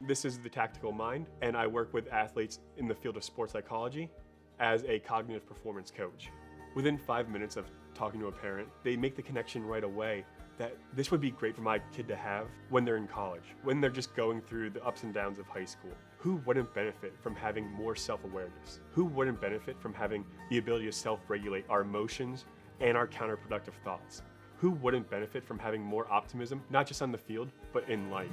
This is the Tactical Mind, and I work with athletes in the field of sports psychology as a cognitive performance coach. Within 5 minutes of talking to a parent, they make the connection right away that this would be great for my kid to have when they're in college, when they're just going through the ups and downs of high school. Who wouldn't benefit from having more self-awareness? Who wouldn't benefit from having the ability to self-regulate our emotions and our counterproductive thoughts? Who wouldn't benefit from having more optimism, not just on the field, but in life?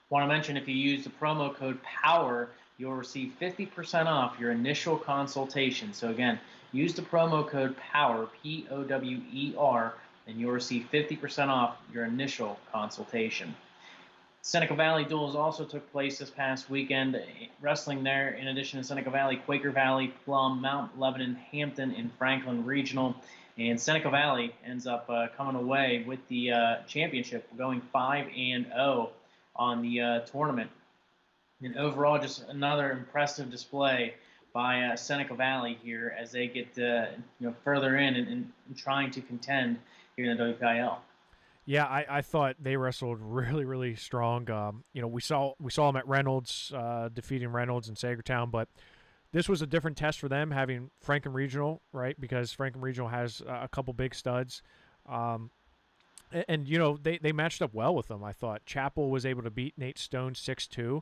Want to mention, if you use the promo code POWER, you'll receive 50% off your initial consultation. So again, use the promo code POWER, POWER, and you'll receive 50% off your initial consultation. Seneca Valley duels also took place this past weekend. Wrestling there, in addition to Seneca Valley, Quaker Valley, Plum, Mount Lebanon, Hampton, and Franklin Regional. And Seneca Valley ends up coming away with the championship, going 5-0 on the tournament. And overall, just another impressive display by Seneca Valley here as they get further in and trying to contend here in the WPIAL. Yeah, I thought they wrestled really, really strong. We saw them at Reynolds, defeating Reynolds and Sagertown, but this was a different test for them, having Franklin Regional, right? Because Franklin Regional has a couple big studs. They matched up well with them, I thought. Chapel was able to beat Nate Stone 6'2",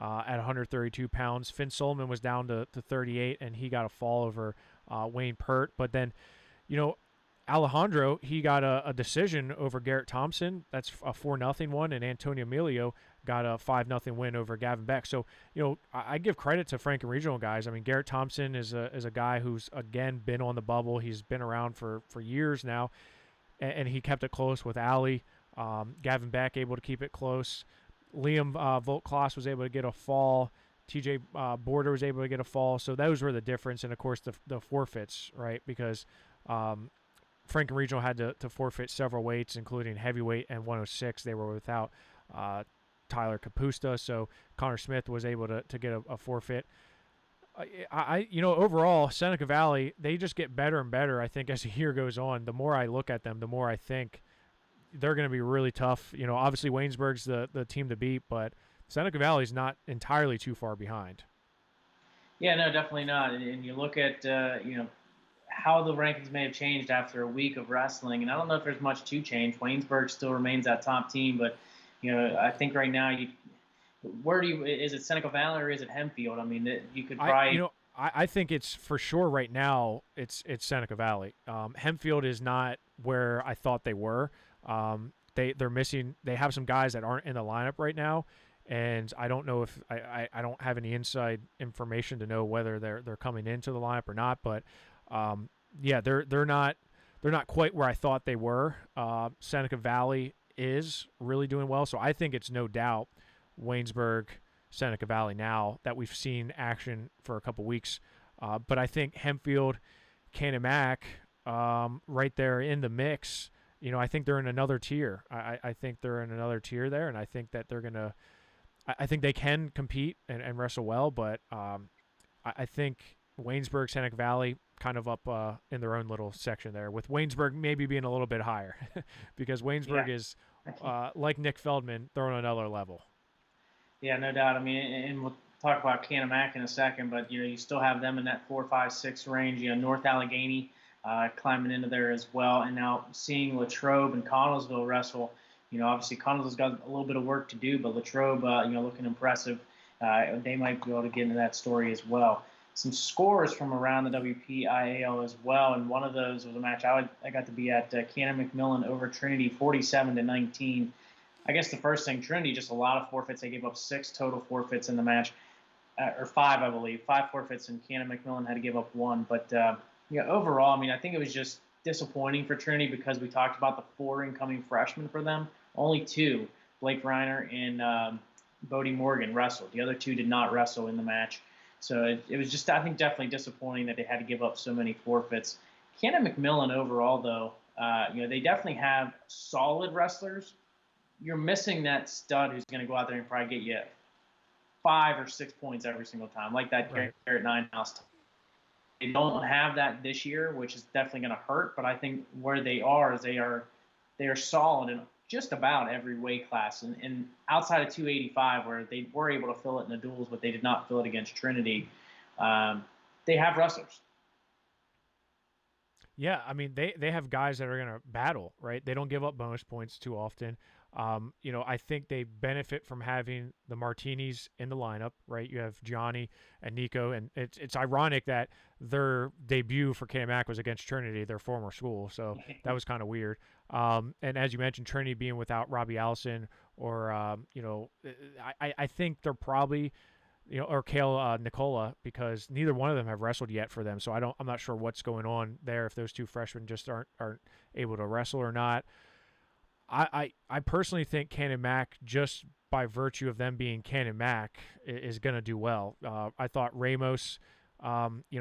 at 132 pounds. Finn Solomon was down to 38, and he got a fall over Wayne Pert. But then, Alejandro, he got a decision over Garrett Thompson. That's a 4-0 one, and Antonio Emilio got a 5-0 win over Gavin Beck. So, I give credit to Franklin Regional guys. I mean, Garrett Thompson is a guy who's, again, been on the bubble. He's been around for years now, and he kept it close with Ali. Gavin Beck able to keep it close. Liam Volkklaas was able to get a fall. TJ Border was able to get a fall. So those were the difference. And, of course, the forfeits, right? Because Franklin Regional had to forfeit several weights, including heavyweight and 106. They were without Tyler Capusta, so Connor Smith was able to get a forfeit. Overall, Seneca Valley, they just get better and better, I think, as the year goes on. The more I look at them, the more I think they're going to be really tough. Obviously Waynesburg's the team to beat, but Seneca Valley's not entirely too far behind. Yeah, no, definitely not. And you look at, how the rankings may have changed after a week of wrestling, and I don't know if there's much to change. Waynesburg still remains that top team, but I think right now is it Seneca Valley or is it Hemphill? I mean, you could probably. I think it's for sure right now. It's Seneca Valley. Hempfield is not where I thought they were. They're missing. They have some guys that aren't in the lineup right now, and I don't know if I don't have any inside information to know whether they're coming into the lineup or not, but. They're not quite where I thought they were. Seneca Valley is really doing well, so I think it's no doubt Waynesburg, Seneca Valley now that we've seen action for a couple weeks. But I think Hempfield, Canon right there in the mix. I think they're in another tier. I think they're in another tier there, and I think that they're gonna. I think they can compete and wrestle well, but I think Waynesburg, Seneca Valley, kind of up in their own little section there, with Waynesburg maybe being a little bit higher because Waynesburg is, like Nick Feldman, they're on another level. Yeah, no doubt. I mean, and we'll talk about Canon in a second, but, you still have them in that 4, 5, 6 range. North Allegheny climbing into there as well. And now seeing Latrobe and Connellsville wrestle, obviously Connellsville's got a little bit of work to do, but Latrobe, looking impressive. They might be able to get into that story as well. Some scores from around the WPIAL as well, and one of those was a match I got to be at. Cannon McMillan over Trinity, 47-19. I guess the first thing, Trinity, just a lot of forfeits. They gave up 6 total forfeits in the match, or 5, I believe. 5 forfeits, and Cannon McMillan had to give up 1. But overall, I mean, I think it was just disappointing for Trinity because we talked about the 4 incoming freshmen for them. Only 2, Blake Reiner and Bodie Morgan, wrestled. The other 2 did not wrestle in the match. So it was just, I think, definitely disappointing that they had to give up so many forfeits. Cannon McMillan overall, though, they definitely have solid wrestlers. You're missing that stud who's going to go out there and probably get you 5 or 6 points every single time, like that Garrett Ninehouse. They don't have that this year, which is definitely going to hurt. But I think where they are is they are solid in just about every weight class, and outside of 285, where they were able to fill it in the duels, but they did not fill it against Trinity. They have wrestlers. Yeah, I mean, they have guys that are going to battle, right? They don't give up bonus points too often. I think they benefit from having the Martinis in the lineup, right? You have Johnny and Nico, and it's ironic that their debut for KMAC was against Trinity, their former school, so that was kind of weird. And as you mentioned, Trinity being without Robbie Allison, or I think they're probably, or Kale Nicola, because neither one of them have wrestled yet for them. So I'm not sure what's going on there, if those two freshmen just aren't able to wrestle or not. I personally think Cannon Mac, just by virtue of them being Cannon Mac, is going to do well. I thought Ramos,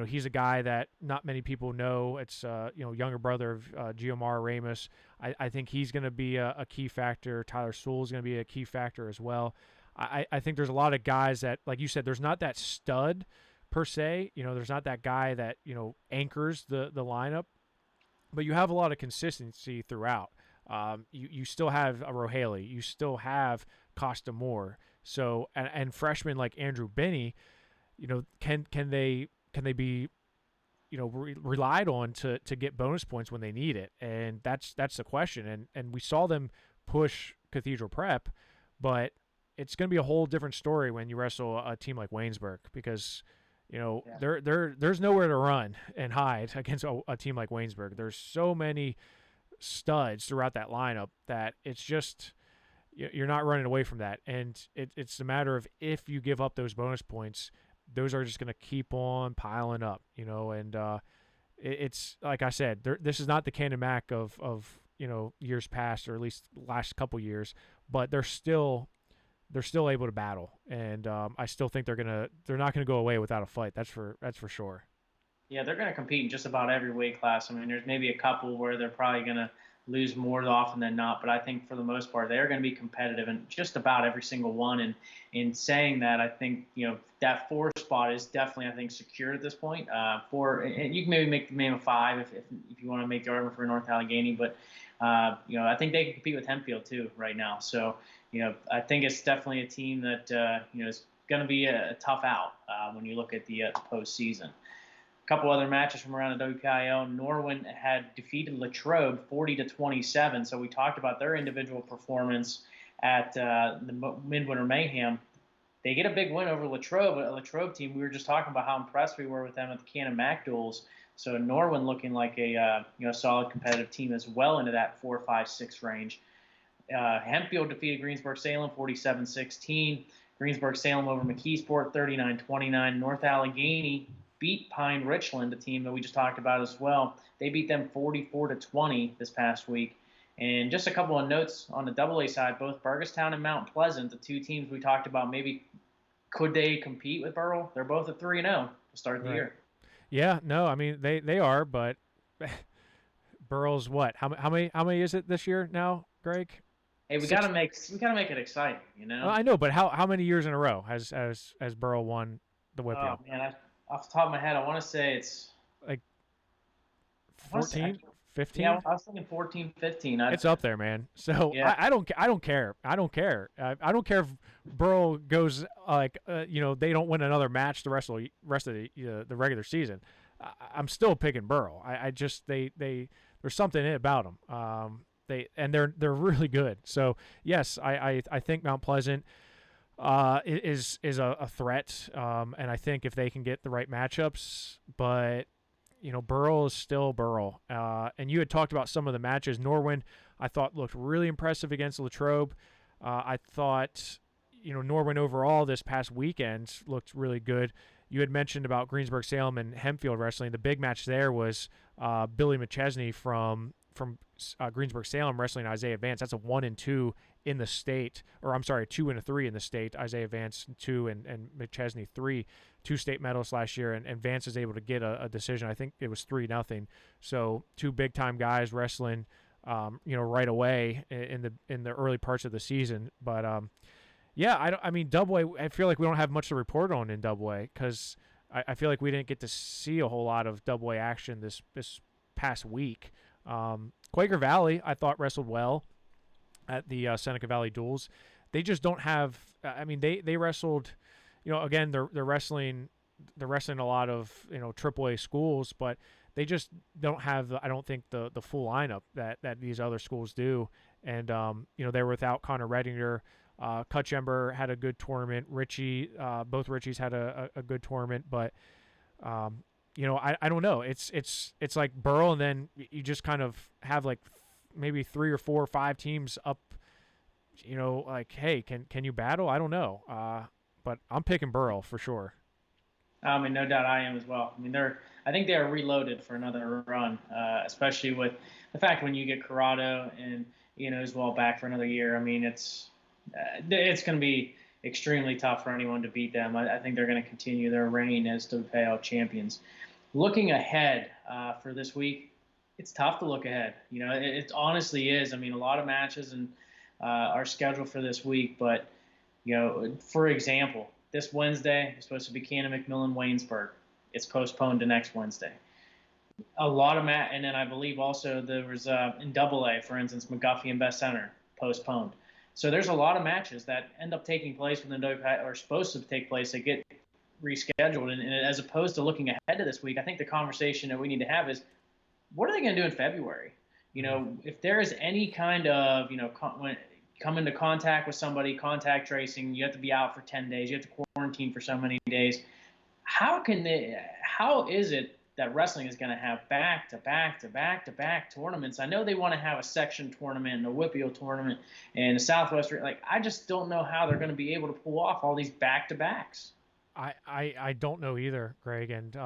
he's a guy that not many people know. It's younger brother of Giomar Ramos. I think he's going to be a key factor. Tyler Sewell is going to be a key factor as well. I think there's a lot of guys that, like you said, there's not that stud per se. There's not that guy that anchors the lineup, but you have a lot of consistency throughout. You still have a Rohaley, you still have Costa Moore. So and freshmen like Andrew Binney, can they be relied on to get bonus points when they need it? And that's the question. And we saw them push Cathedral Prep, but it's going to be a whole different story when you wrestle a team like Waynesburg, because there's nowhere to run and hide against a team like Waynesburg. There's so many studs throughout that lineup that it's just, you're not running away from that. And it's a matter of, if you give up those bonus points, those are just going to keep on piling up, and it's like I said, this is not the Cannon Mac of years past, or at least last couple years, but they're still able to battle, and I still think they're not gonna go away without a fight. That's for sure. Yeah, they're going to compete in just about every weight class. I mean, there's maybe a couple where they're probably going to lose more often than not, but I think for the most part, they're going to be competitive in just about every single one. And in saying that, I think, that 4 spot is definitely, I think, secured at this point. 4, and you can maybe make the name of 5 if you want to make the argument for North Allegheny, but I think they can compete with Hemphill too right now. So, I think it's definitely a team that, is going to be a tough out when you look at the postseason. A couple other matches from around the WPIAL. Norwin had defeated Latrobe 40-27. So we talked about their individual performance at the Midwinter Mayhem. They get a big win over Latrobe, a Latrobe team. We were just talking about how impressed we were with them at the Cannon Mac duels. So Norwin looking like a solid competitive team as well into that 4, 5, 6 range. Hemphill defeated Greensburg-Salem 47-16. Greensburg-Salem over McKeesport 39-29. North Allegheny beat Pine Richland, a team that we just talked about as well. They beat them 44-20 this past week. And just a couple of notes on the AA side, both Burgestown and Mount Pleasant, the two teams we talked about, maybe could they compete with Burrell? They're both at 3-0 to start the year. Yeah, no, I mean they are, but Burrell's what? How many is it this year now, Greg? Hey, we gotta make it exciting, I know, but how many years in a row has Burrell won the WPIAL? Oh man, off the top of my head, I want to say it's like 14, 15. Yeah, I was thinking 14, 15. It's up there, man. So yeah. I don't care. I don't care if Burrell goes they don't win another match the rest of the regular season. I'm still picking Burrell. I just there's something about them. They're really good. So yes, I think Mount Pleasant is a threat, and I think if they can get the right matchups, but Burrell is still Burrell. And you had talked about some of the matches. Norwin, I thought, looked really impressive against Latrobe. I thought Norwin overall this past weekend looked really good. You had mentioned about Greensburg-Salem and Hempfield wrestling. The big match there was Billy McChesney from Greensburg-Salem wrestling Isaiah Vance. That's a 1 and 2 in the state, or I'm sorry, 2 and 3 in the state. Isaiah Vance 2 and McChesney 3, 2 state medals last year, and Vance is able to get a decision. I think it was 3-0. So 2 big time guys wrestling, right away in the early parts of the season. But Double A, I feel like we don't have much to report on in Double A, because I feel like we didn't get to see a whole lot of Double A action this past week. Quaker Valley, I thought, wrestled well at the Seneca Valley duels. They just don't have. They wrestled. Again, they're wrestling a lot of AAA schools, but they just don't have. I don't think the full lineup that these other schools do. And they were without Connor Redinger. Kutchember had a good tournament. Richie, both Richies had a good tournament, but. I don't know. It's like Burrell, and then you just kind of have like maybe 3 or 4 or 5 teams up like, hey, can you battle? I don't know. But I'm picking Burrow for sure. I mean, no doubt I am as well. I mean, I think they are reloaded for another run, especially with the fact when you get Corrado and as well back for another year. I mean, it's going to be extremely tough for anyone to beat them. I think they're going to continue their reign as WPIAL champions. Looking ahead for this week, it's tough to look ahead. It honestly is. I mean, a lot of matches and are scheduled for this week, but for example, this Wednesday is supposed to be Cannon McMillan Waynesburg. It's postponed to next Wednesday. A lot of and then I believe also there was in AA, for instance, McGuffey and Best Center postponed. So there's a lot of matches that end up taking place within WPIAL or supposed to take place that get rescheduled. And as opposed to looking ahead to this week, I think the conversation that we need to have is, what are they going to do in February? If there is any kind of come into contact with somebody, contact tracing, you have to be out for 10 days, you have to quarantine for so many days. How is it that wrestling is going to have back-to-back tournaments? I know they want to have a section tournament and a WPIAL tournament and a Southwest. I just don't know how they're going to be able to pull off all these back-to-backs. I don't know either, Greg, and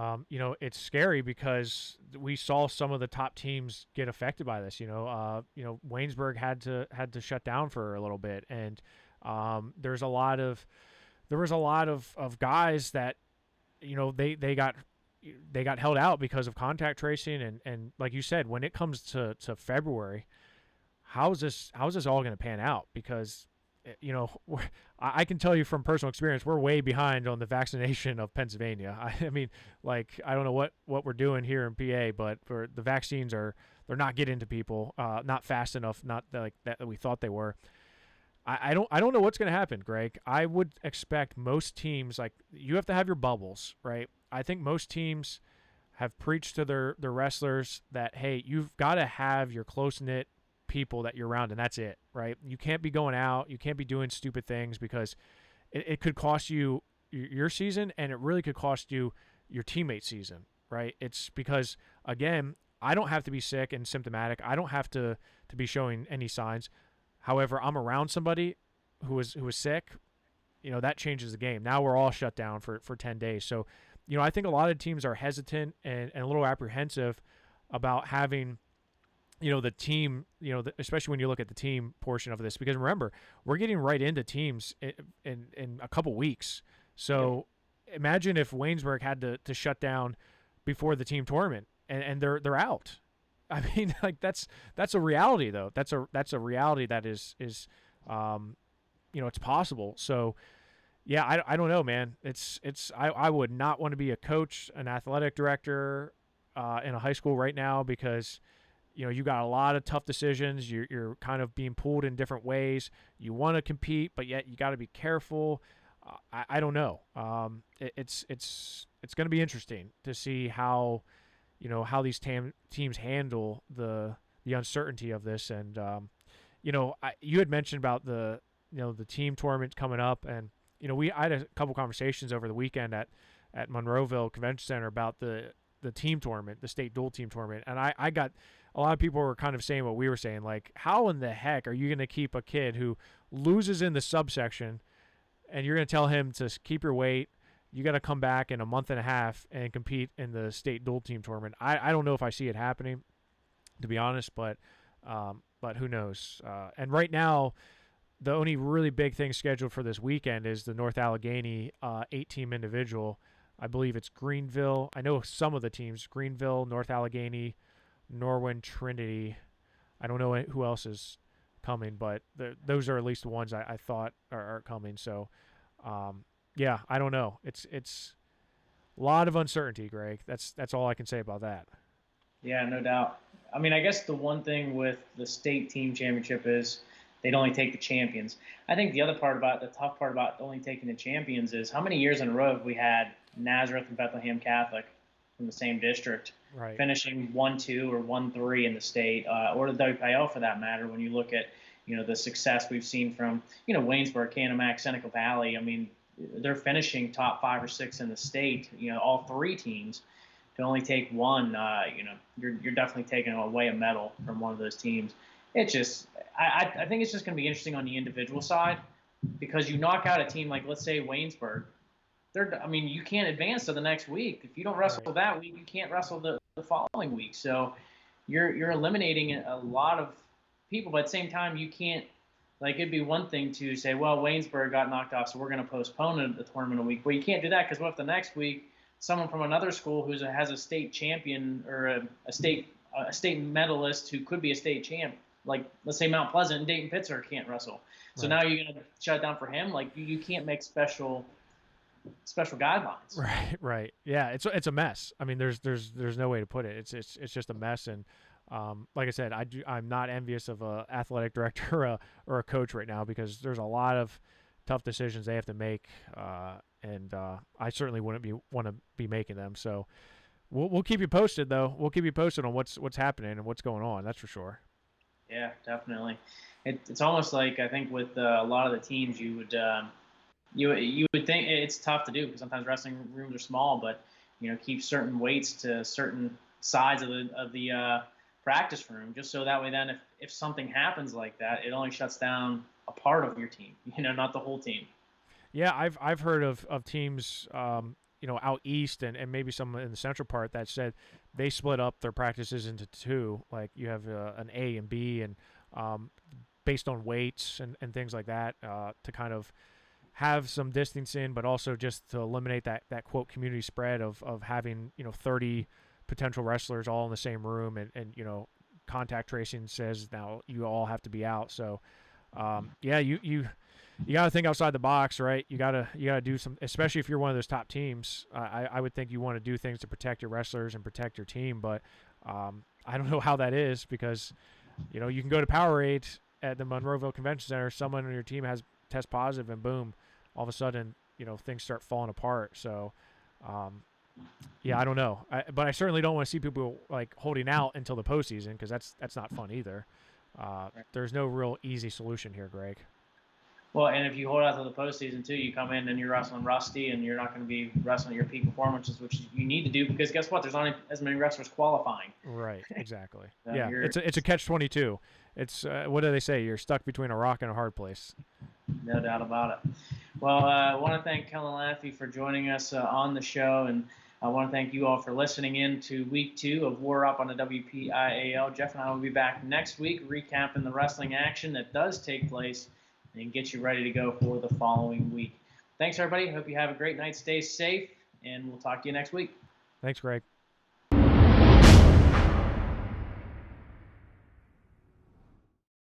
it's scary because we saw some of the top teams get affected by this. Waynesburg had to shut down for a little bit, and there was a lot of guys that they got held out because of contact tracing, and like you said, when it comes to February, how's this all going to pan out? Because I can tell you from personal experience, we're way behind on the vaccination of Pennsylvania. I mean, like, I don't know what we're doing here in PA, but for the vaccines they're not getting to people, not fast enough, not like that we thought they were. I don't know what's going to happen, Greg. I would expect most teams, like, you have to have your bubbles, right? I think most teams have preached to their wrestlers that, hey, you've got to have your close-knit people that you're around, and that's it, right? You can't be going out, you can't be doing stupid things, because it could cost you your season, and it really could cost you your teammate's season, right? It's because, again, I don't have to be sick and symptomatic. I don't have to be showing any signs. However, I'm around somebody who was sick, that changes the game. Now we're all shut down for 10 days. So, I think a lot of teams are hesitant and a little apprehensive about having the team, especially when you look at the team portion of this, because remember, we're getting right into teams in a couple weeks. So imagine if Waynesburg had to shut down before the team tournament and they're out. I mean, like, that's a reality, though. That's a reality that is it's possible. So yeah, I don't know, man. I would not want to be a coach, an athletic director in a high school right now, because you got a lot of tough decisions. You're kind of being pulled in different ways. You want to compete, but yet you got to be careful. I don't know. It's going to be interesting to see how these teams handle the uncertainty of this. And you had mentioned about the team tournament coming up, and I had a couple conversations over the weekend at Monroeville Convention Center about the team tournament, the state dual team tournament, and I got a lot of people were kind of saying what we were saying, like, how in the heck are you going to keep a kid who loses in the subsection, and you're going to tell him to keep your weight? You got to come back in a month and a half and compete in the state dual team tournament. I don't know if I see it happening, to be honest, but who knows? And right now, the only really big thing scheduled for this weekend is the North Allegheny 8-team individual. I believe it's Greenville. I know some of the teams: Greenville, North Allegheny, Norwin, Trinity. I don't know who else is coming, but those are at least the ones I thought are coming. So, yeah, I don't know. It's a lot of uncertainty, Greg. That's all I can say about that. Yeah, no doubt. I mean, I guess the one thing with the state team championship is they'd only take the champions. I think the tough part about only taking the champions is how many years in a row have we had Nazareth and Bethlehem Catholic from the same district, right, finishing 1-2 or 1-3 in the state, or the WPIAL for that matter. When you look at the success we've seen from Waynesburg, Canumack, Seneca Valley. I mean, they're finishing top 5 or 6 in the state. All 3 teams. To only take one, you're definitely taking away a medal from one of those teams. It's just, I think it's just going to be interesting on the individual side, because you knock out a team like, let's say, Waynesburg. You can't advance to the next week. If you don't wrestle Right. that week, you can't wrestle the following week. So you're eliminating a lot of people, but at the same time, you can't, like, it'd be one thing to say, well, Waynesburg got knocked off, so we're going to postpone the tournament a week. Well, you can't do that, because what if the next week someone from another school has a state champion or a state medalist who could be a state champ, like let's say Mount Pleasant and Dayton Pitzer can't wrestle. So Right. now you're going to shut it down for him. Like you can't make special guidelines. Right. Yeah, it's a mess. I mean, there's no way to put it. It's just a mess. And like I said, I'm not envious of a athletic director or a coach right now, because there's a lot of tough decisions they have to make, and I certainly wouldn't want to be making them. So we'll keep you posted, though. We'll keep you posted on what's happening and what's going on. That's for sure. Yeah, definitely. It's almost like, I think with a lot of the teams, you would think it's tough to do, because sometimes wrestling rooms are small, but keep certain weights to certain sides of the practice room, just so that way then if something happens like that, it only shuts down a part of your team, not the whole team. Yeah, I've heard of teams, out east and maybe some in the central part that said they split up their practices into two. Like you have an A and B, and based on weights and things like that, to kind of have some distancing, but also just to eliminate that quote community spread of having 30 potential wrestlers all in the same room, and contact tracing says now you all have to be out. So yeah, you got to think outside the box, right? You got to do some, especially if you're one of those top teams. I would think you want to do things to protect your wrestlers and protect your team, but I don't know how that is, because you can go to Powerade at the Monroeville Convention Center, someone on your team has test positive, and boom, all of a sudden things start falling apart. So yeah, I don't know, but I certainly don't want to see people like holding out until the postseason, because that's not fun either. There's no real easy solution here, Greg. Well, and if you hold out to the postseason too, you come in and you're wrestling rusty, and you're not going to be wrestling at your peak performances, which you need to do, because guess what? There's not as many wrestlers qualifying. Right, exactly. So yeah, it's a catch-22. It's what do they say? You're stuck between a rock and a hard place. No doubt about it. Well, I want to thank Kellen Laffy for joining us on the show, and I want to thank you all for listening in to week 2 of WarUp on the WPIAL. Jeff and I will be back next week recapping the wrestling action that does take place and get you ready to go for the following week. Thanks, everybody. Hope you have a great night. Stay safe, and we'll talk to you next week. Thanks, Greg.